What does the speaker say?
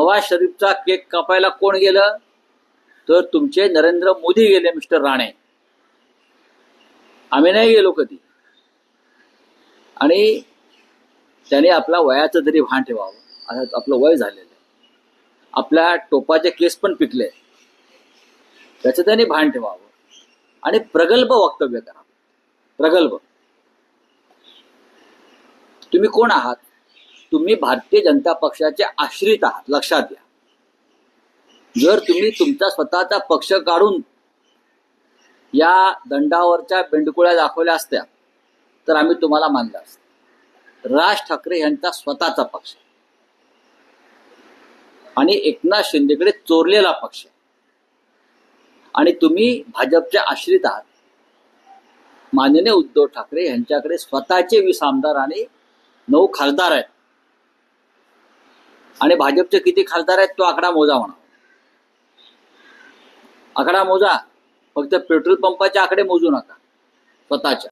Nawaz शरीफचा cake कापायला कोण गेलं तर तुमचे नरेंद्र मोदी गेले मिस्टर राणे. आम्ही नाही गेलो कधी. आणि त्याने आपला वयाचं तरी भान ठेवावं. आता आपलं वय झालेलं आहे, आपल्या टोपाचे केस पण पिकले, त्याचं त्याने भान ठेवावं आणि प्रगल्भ वक्तव्य करा. प्रगल्भ. तुम्ही कोण आहात? तुम्ही भारतीय जनता पक्षाचे आश्रित आहात, लक्षात घ्या. जर तुम्ही तुमचा स्वतःचा पक्ष काढून या दंडावरच्या बेंडकुळ्या दाखवल्या असत्या तर आम्ही तुम्हाला मानलं असतं. राज ठाकरे यांचा स्वतःचा पक्ष आणि एकनाथ शिंदेकडे चोरलेला पक्ष आणि तुम्ही भाजपचे आश्रित आहात. माननीय उद्धव ठाकरे यांच्याकडे स्वतःचे 20 आमदार आणि 9 खासदार आहेत आणि भाजपचे किती खासदार आहेत तो आकडा मोजा म्हणा. आकडा मोजा. फक्त पेट्रोल पंपाचे आकडे मोजू नका, स्वतःच्या.